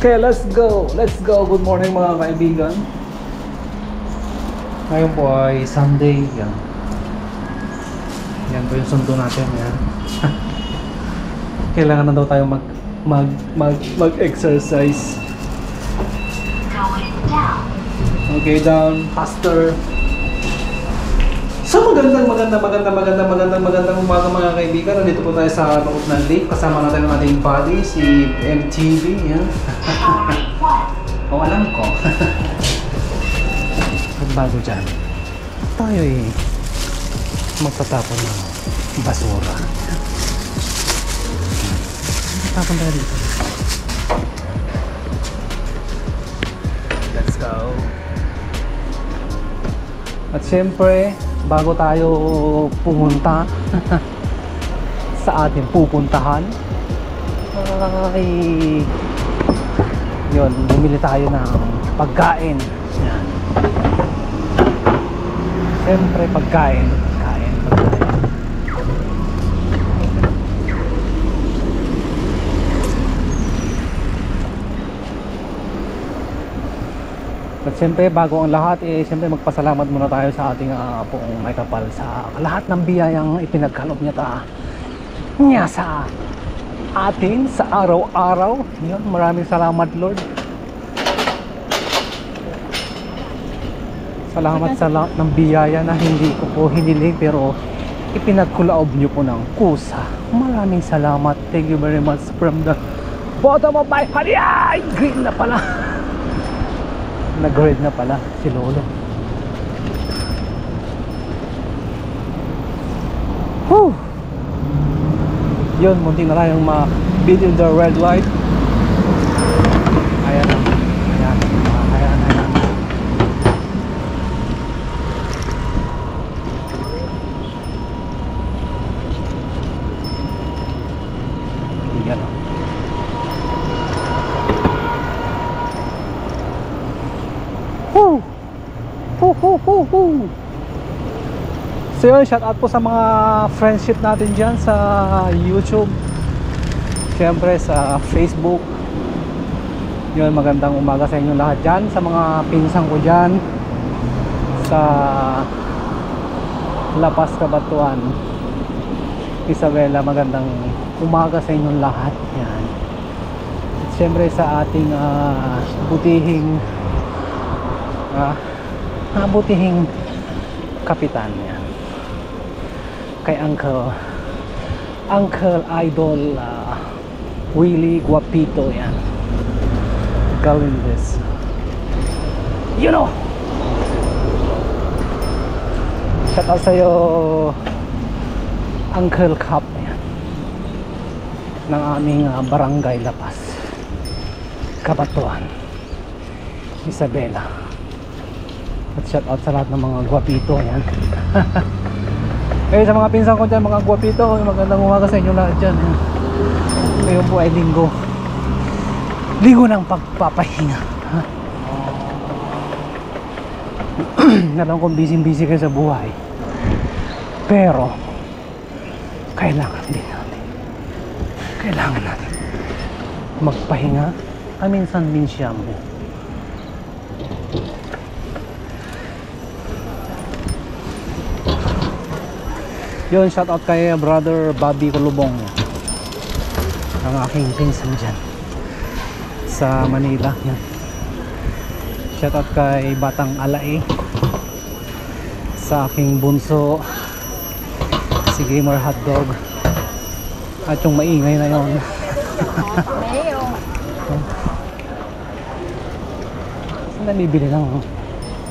Okay, let's go. Let's go. Good morning mga kaibigan. Ngayon po ay Sunday. Yan. Yan po yung sundo natin. Yan. Kailangan na daw tayo mag-exercise. Okay, down. Faster. So magandang umaga mga kaibigan. Nandito po tayo sa loob ng lake. Kasama natin ang ating buddy, si MTV. Yan. O alam ko. At bago dyan, tayo magtatapon ng basura. Tapon tayo dito. Let's go. At syempre, bago tayo pumunta sa ating pupuntahan, ay yun, bumili tayo ng pagkain. Yan. Siyempre pagkain. At siyempre bago ang lahat, siyempre magpasalamat muna tayo sa ating Poong May Kapal sa lahat ng biyayang ipinagkaloob niya sa atin sa araw-araw. Yun, maraming salamat Lord. Salamat sa lahat ng biyaya na hindi ko po hiniling pero ipinagkaloob niyo po ng kusa. Maraming salamat. Thank you very much from the bottom of my heart. Ay, green na pala. Nag-grade na pala si Lolo. Whew! Yun, munti na lang yung ma-beat in the red light. Ayan na. Ayan. Ayan o. So yun, shout out po sa mga friendship natin dyan sa YouTube, syempre sa Facebook. Yun, magandang umaga sa inyo lahat dyan, sa mga pinsang ko dyan sa La Paz, Cabatuan, Isabela. Magandang umaga sa inyong lahat. Yan. At syempre sa ating butihing kapitan yan, kay Uncle Idol Willie Guapito yan, Galindez, you know. Shout out sa'yo Uncle Cap yan, ng aming barangay La Paz, Cabatuan, Isabela. At shout out sa lahat ng mga guwapito yan. Sa mga pinsan ko dyan, mga guwapito, magandang umaga sa inyo lahat dyan. Ngayon po ay linggo ng pagpapahinga. Alam kong busy kayo sa buhay, pero kailangan natin magpahinga. Minsan mo. Yun, shout out kay brother Bobby Colubong, ang aking pinsan dyan sa Manila. Yan. Shout out kay Batang Alae, sa aking bunso si Gamer Hotdog, at yung maingay na yun. Saan na bibili lang?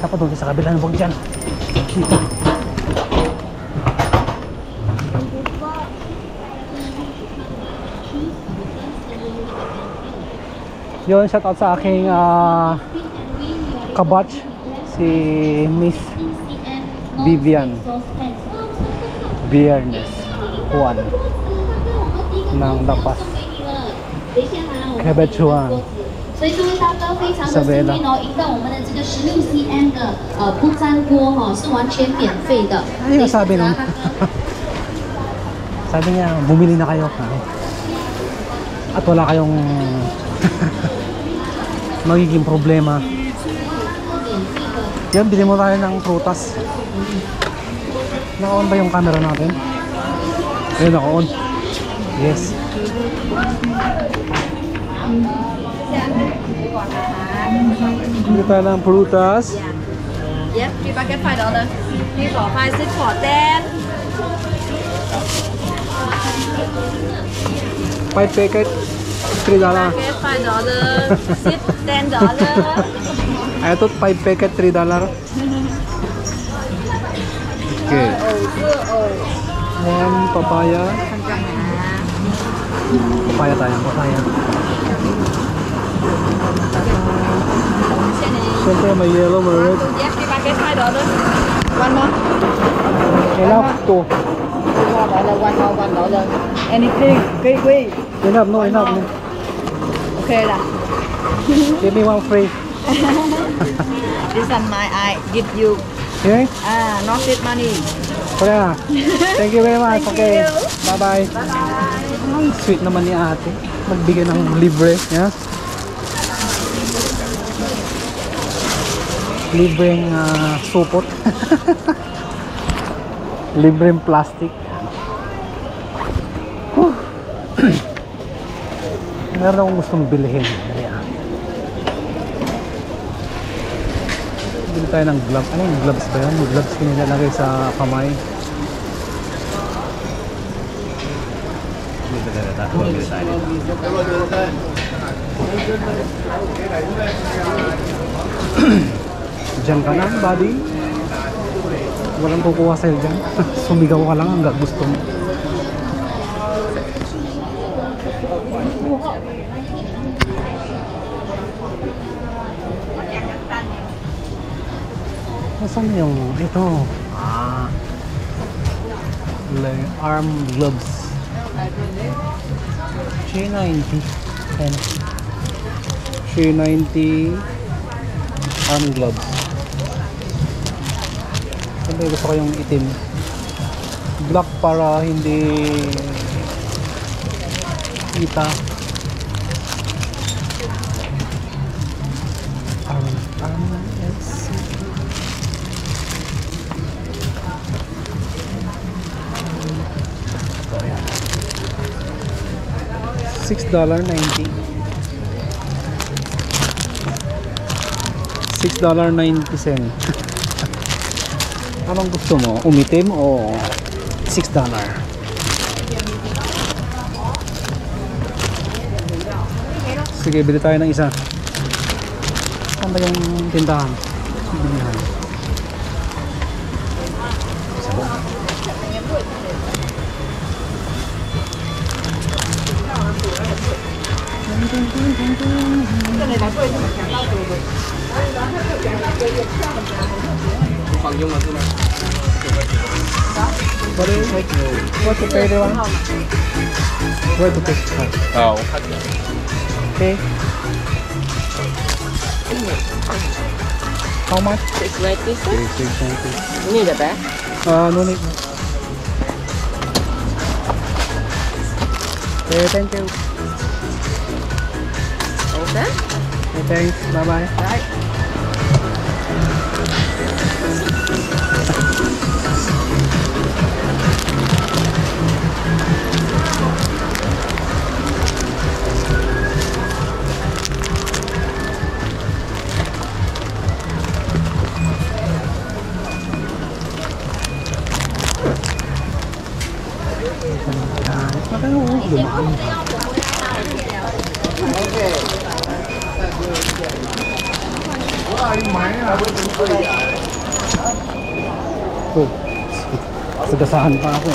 Tapos doon sa kabila ng bag dyan. Dito. Yun, shout out sa aking kabatch, si Miss Vivian Viernes Juan ng La Paz, Cabatuan, 所以这位大哥非常的幸运哦，赢到我们的这个16cm 的不粘锅哈，是完全免费的。Ano sabi nun? Sabi niya, bumili na kayo. At wala kayong magiging problema. Yan, bili mo tayo ng prutas. Naka-on ba yung camera natin? Ayun, naka-on. Yes. Bili tayo ng prutas. Yep, 3 packet $5. 3 for 5, 6 for 10. 5 packet, $3. Packet $5, 6 $10. Ito, 5 packet, $3. Okay. One papaya. Papaya tayo, papaya. Siyempre may yellow, may red. Yep, 3 packet $5. One more. Enough, two. $1 Anything, great. Enough, no, enough. No. Okay lah. Give me one free. This one my I give you. Okay? Not it money. Kaya, thank you very much. Thank Okay, you. bye-bye. Ang sweet naman ni ate. Magbigay ng libre. Yeah? Libreng supot. Libreng plastic. Meron akong gustong bilhin. Ayan. Bili tayo ng gloves. Ano yung gloves ba yan? Yung gloves nilalagay sa kamay. Diyan ka na, buddy. Walang kukuha sa'yo dyan. Sumigaw ka lang hanggang gusto mo. Nasaan yung ito? Arm gloves. G90. Ayan. G90 arm gloves. Siyempre gusto ko yung itim. Black para hindi kita. $6.90. $6.90. Anong gusto mo? Umitim o $6? Sige, bili tayo ng isa. Saan ba yung tindahan? Bilihan. What to pay the one? Where to pay? Okay. How much? $6.90. $6.90. You need a bag? No need. Okay, thank you. Okay. Okay, thanks. Bye-bye. Right. Oh, sagasahan pa ako.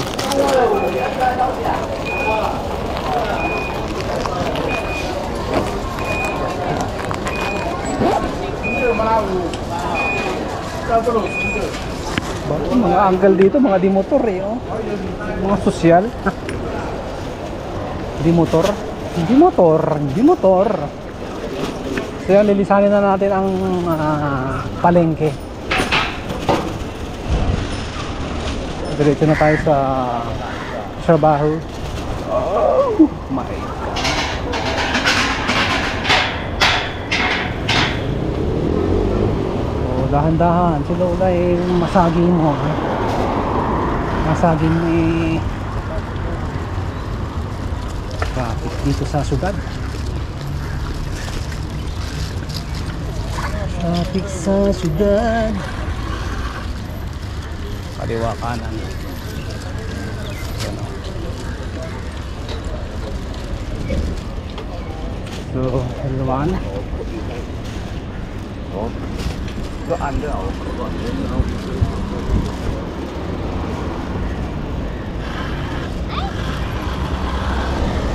Mga uncle dito, mga di-motor eh, oh. Mga sosyal. Di-motor. Di-motor. So yan, lilisanin na natin ang palengke. Diretso na tayo sa trabaho. Oh my God. dahan-dahan. Si Lola eh, masaging mo. Masaging eh, traffic dito sa syudad. Traffic sa syudad. Kaliwa kanan. Yan, oh. So, L1.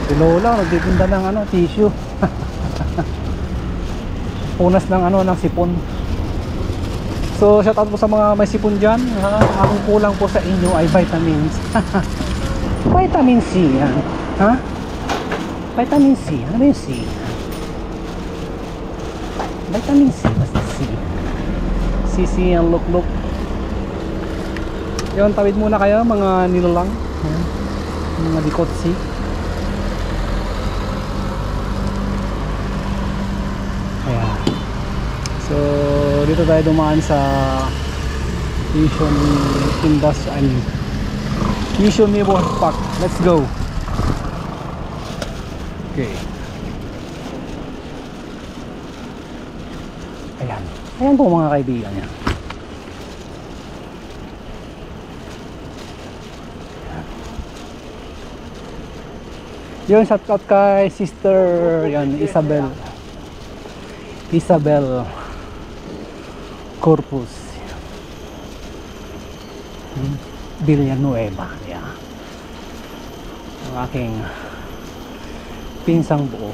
Si Lola nagtitinda ng ano, tissue. Punas ng ano, ng sipon. So shout out po sa mga may sipon dyan. Ang kulang po sa inyo ay vitamins. Vitamin C yan. Ha? Vitamin C. Ano ba yung C? Vitamin C. Basta C. CC ang look. Yun, tawid muna kayo mga nilalang. Mga dikotsi. Ayan. So dito tayo dumaan sa Mission Mission Neighborhood Park. Let's go. Okay. Ayan po mga kaibigan niya. Yun, shout out kay sister yan, Isabel Corpus Villanueva. Yeah. Ang aking pinsang buo.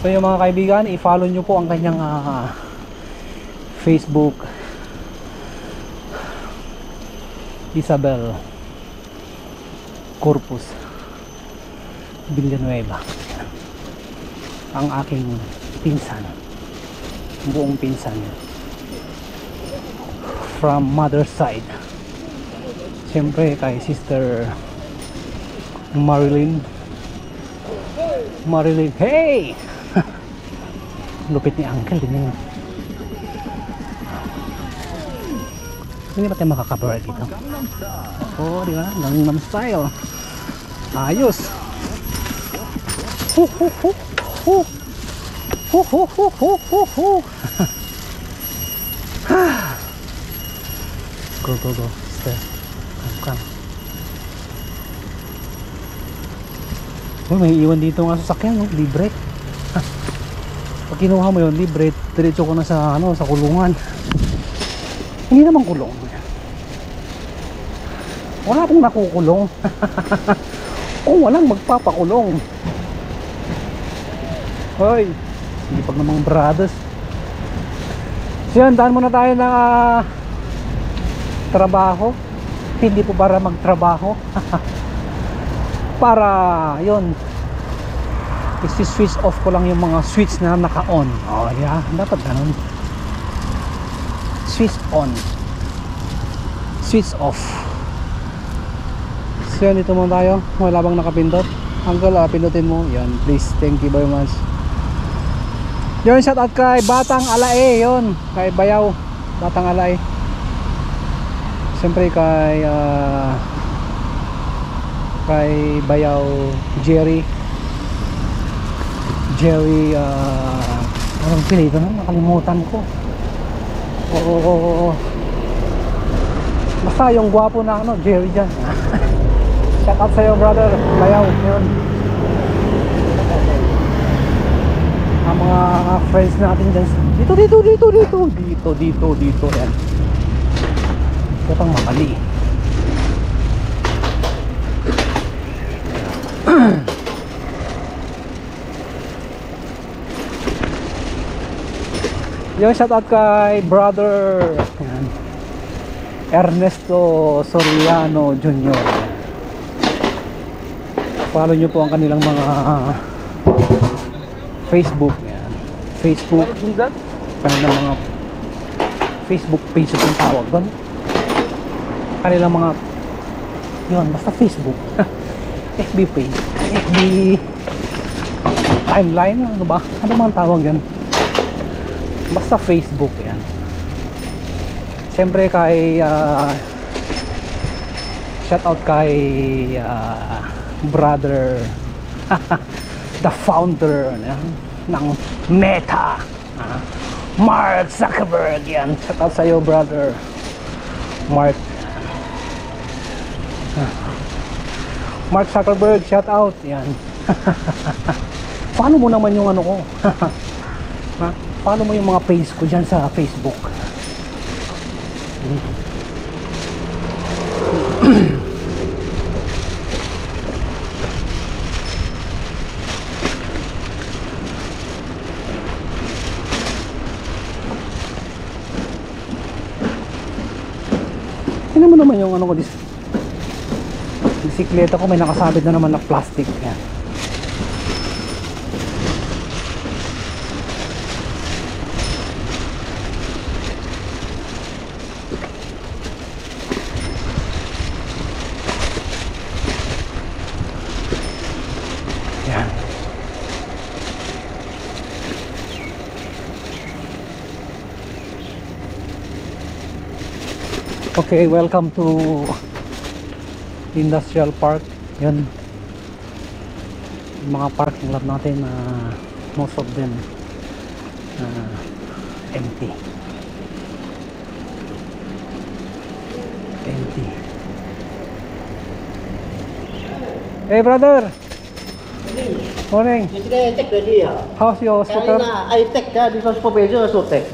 So yung mga kaibigan, i-follow nyo po ang kanyang Facebook, Isabel Corpus Villanueva. Ang aking pinsan, buong pinsan from mother side. Siyempre kay sister Marilyn, hey! Lupit ni uncle din yun. Hindi ba tayo makakabar dito? Oo, di ba? Gangnam style. Ayos. Go. Step. Come. Oh, may iwan dito nga sasakyan, no? Libre. Pag kinuha mo yun, libre, diretso ko na sa ano, sa kulungan. Hindi naman kulong. Wala akong nakukulong. Kung walang magpapakulong. Hoy, hindi pag namang brothers. So yan, daan muna tayo ng trabaho. Hindi po para magtrabaho. Para yun, isi-switch off ko lang yung mga switch na naka-on. Oh yeah, dapat ganun. Switch on, switch off. So yan, dito muna tayo. Wala bang nakapindot? Uncle, pindutin mo. Yan, please, thank you very much. Yun, shout out kay Batang Alae. Yun, kay Bayaw Batang Alae. Siyempre kay Bayaw Jerry, anong pilito na? Nakalimutan ko. Oo. Basta yung gwapo na ano, Jerry dyan. Shout out sa'yo, brother Bayaw. Yun, ang mga friends natin dyan. Dito. Yan. Ito pang makali. Yung shoutout kay brother Ernesto Soriano Jr. Follow nyo po ang kanilang mga Facebook. Yan. Facebook, kanilang mga Facebook page ang tawag doon. Kanilang mga yun, basta Facebook. FB page, FB timeline, ano ba? Ano bang tawag yan? Basta Facebook yan. Siyempre kay shout out kay brother the founder ng Meta, Mark Zuckerberg yan. Shout out sa iyo brother Mark. Mark Zuckerberg, shout out yan. Paano mo naman yung ano ko? Paano mo yung mga page ko dyan sa Facebook? Tingnan mo naman yung ano ko, bisikleta ko, may nakasabit na naman na plastic yan. Yan. Okay, welcome to Industrial Park. Yan, yung mga parking lot natin, most of them empty. Hey brother, morning. Yesterday I checked already. How's your scooter? I take this one supervisor also take.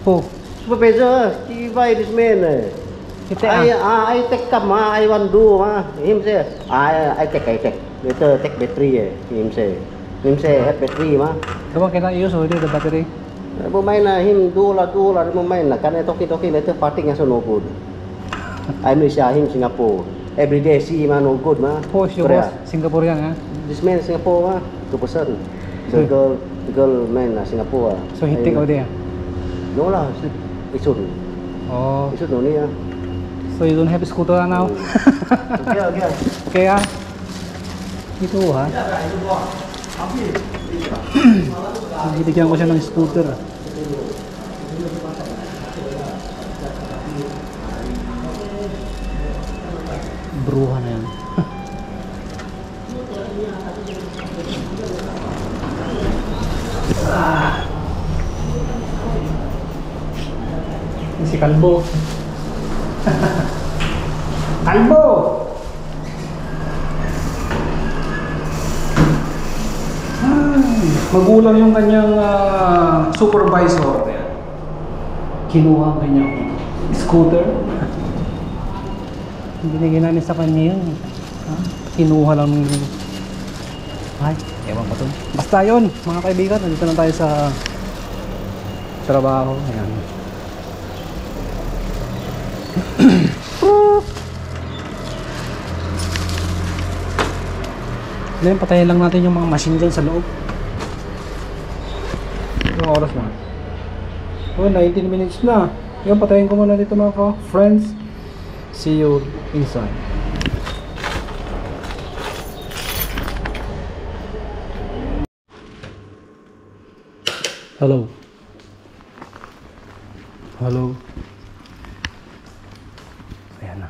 Who? Supervisor, he buy this man. I take come, I want do. Him say, I take. Later take battery. Him say have battery ma. The one cannot use already the battery. But mine him do la. Mine can I talking later parting also no good. I miss him Singapore. Every day see man no good ma. Who's your boss? Singaporean, huh? This man Singapore ma, 2%. The girl man Singapore. So he take over there. No lah, isod. Oh, Isod no niya. so you don't have a scooter now? Okay. Okay ah. Ito ha. Bibigyan ko siya ng scooter. Bruha na yan. Si Kalbo. Kalbo! Magulang yung kanyang supervisor. Kinuha ang kanyang scooter. Binigyan namin sa kanya yun. Kinuha lang. Ay, ewan ko to. Basta yun, mga kaibigan. Nandito na tayo sa trabaho. Ayan. Then, patayin lang natin yung mga machine dyan sa loob. Yung oras na. Oh, 19 minutes na. Yung patayin ko muna dito mga friends. See you inside. Hello. Hello. Ayan na.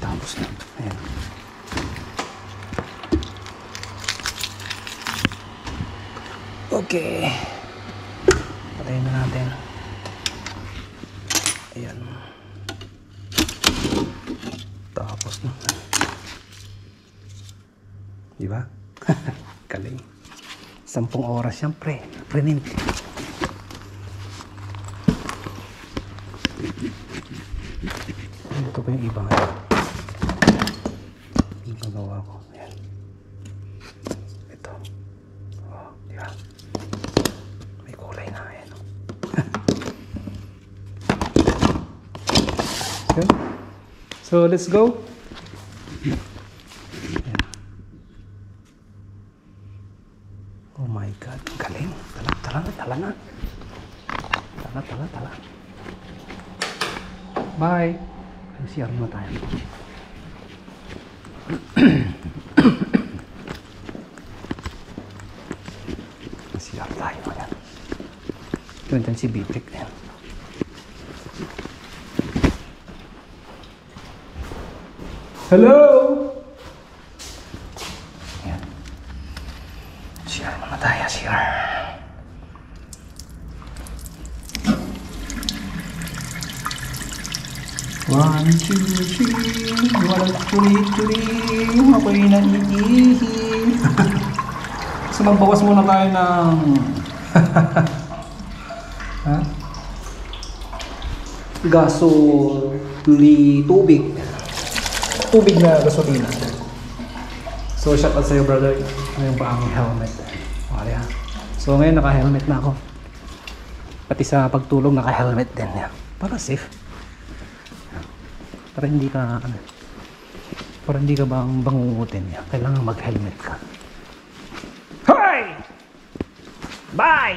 Tapos na. Ayan. Okay. Patayin na natin. Ayan. Tapos na. Diba? Galing. 10 oras siyempre. Print. Ito pa yung iba nga. Yung magawa ko. Ayan. Ito. Oh, diba? May kulay na. Ayan. Okay. So, let's go. Ayan. Oh my God. Galing. Tala na. Tala. Bye. CR mo tayo. CR tayo. Ayan. Ganyan si Bitik. Ayan. Hello! Ayan. CR muna tayo, CR. One, two, three. Walang turi-turi. Ako'y naiihi. So magbawas muna tayo ng ha? Tubig na gasolina. So shout out sa'yo brother. Ngayon pa ang helmet. Okay, so ngayon naka-helmet na ako. Pati sa pagtulog naka-helmet din. Para safe. Para hindi ka bangungutin. Kailangan mag-helmet ka. Hey! Bye!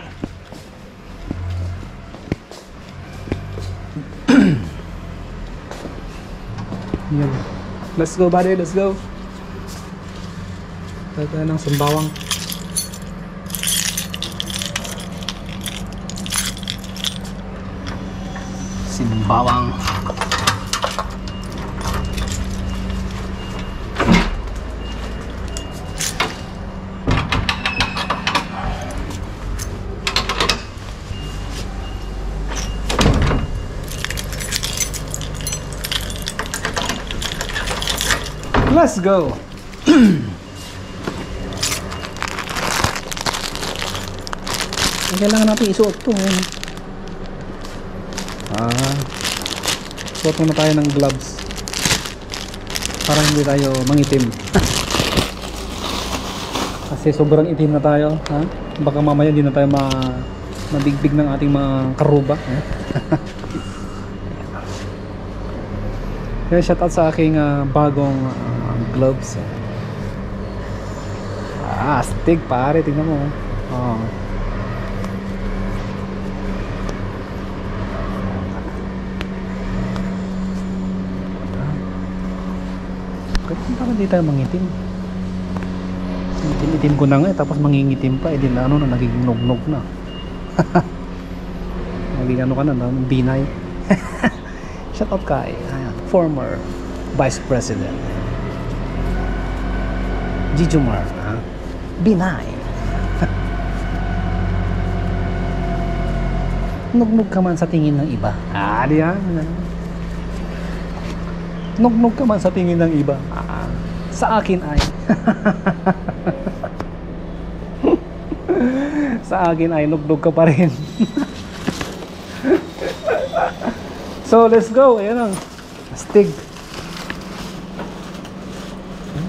Yan. Let's go buddy, let's go. Tayo ng Sembawang. Sembawang. Let's go. Kailangan natin isuot to. Suot muna tayo ng gloves para hindi tayo mangitim. Kasi sobrang itim na tayo. Baka mamaya hindi na tayo mabigbig ng ating mga karuba. Kaya shout out sa aking bagong gloves. Astig pare, tingnan mo. Para hindi tayo mangitim. Itim ko na nga tapos mangingitim pa. Di na nagiging nog-nog na. Nagiging ka na, binay. Shout out kay former Vice President Jijumar. Binay. Nog-nog ka man sa tingin ng iba. Diyan. Nog-nog ka man sa tingin ng iba. Sa akin ay sa akin ay nog-nog ka pa rin. So let's go. Ayan ang astig.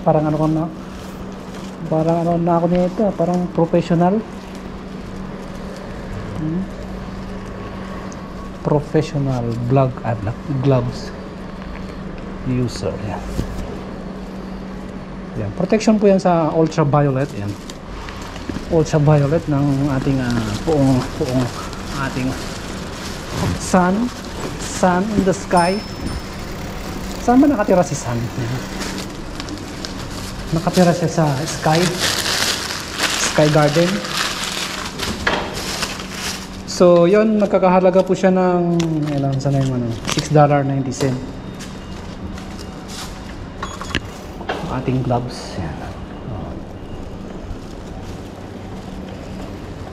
Parang ano ka na? Parang ano na ako nito, parang professional. Professional gloves user. Yan. Yan. Protection po yan sa ultraviolet. Yan. Ultraviolet ng ating buong ating sun in the sky. Saan ba nakatira si sun? Nakatira siya sa sky garden. So yon, nagkakahalaga po siya ng sana yung $6.90 ating gloves. Yan.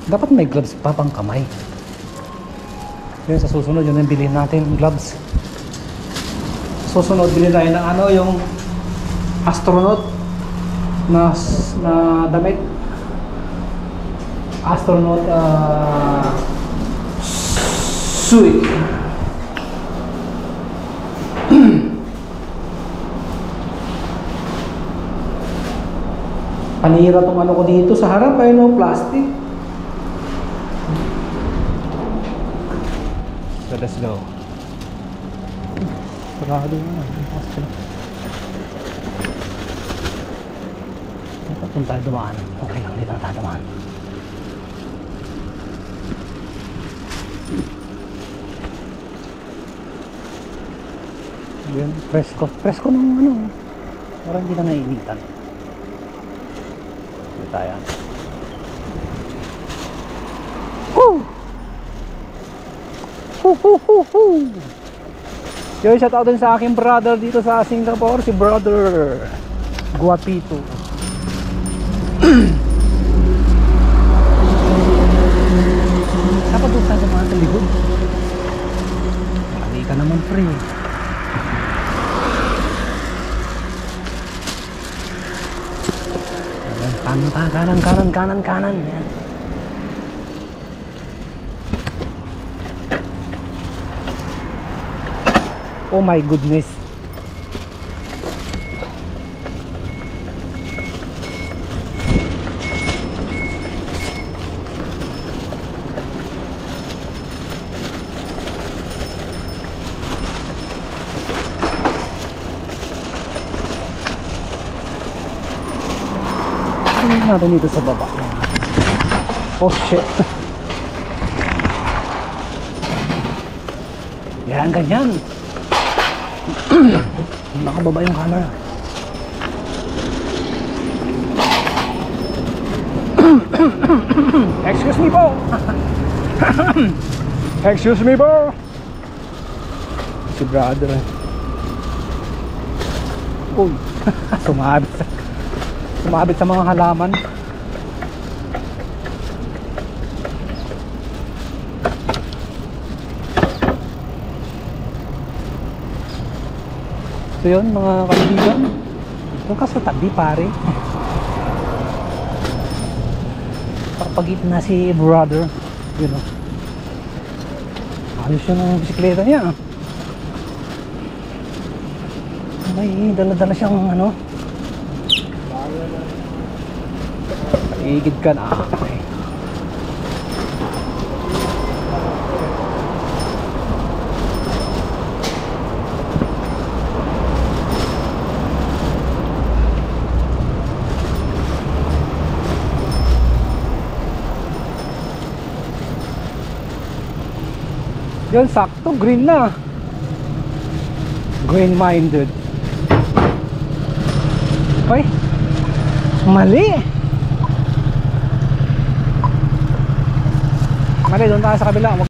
Dapat may gloves pa pang kamay. Yan, sa susunod yun ang bilhin natin, gloves. Susunod bilhin tayo ng yung astronaut na damit. Astronaut suit. Panira tong ko dito sa harap ay plastic. So let's go. Sarado na. Dapat kung tayo dumaan. Okay lang, hindi lang tayo dumaan. Yan, presko. Presko ng parang hindi na naiinitan. Hindi tayo. Woo! Yo, shout out din sa aking brother dito sa Singapore, si brother Guapito. Dapat doon sa mga taligod. Mali ka naman, pre. Kanan. Yan. Oh my goodness. Ano natin dito sa baba? Oh shit. Yan, ganyan. Nakababa yung camera. Excuse me po. Excuse me po. Si brother. Uy. Sumabit sa mga halaman. So yun mga kaibigan, doon ka sa tabi pare. Papagit na si brother, you know. Ayos yun ang bisikleta niya. May dala-dala siyang ano. Paigid ka na. Okay. Yan, sakto, green na. Green minded. Ay, mali. Mali, doon tayo sa kabila.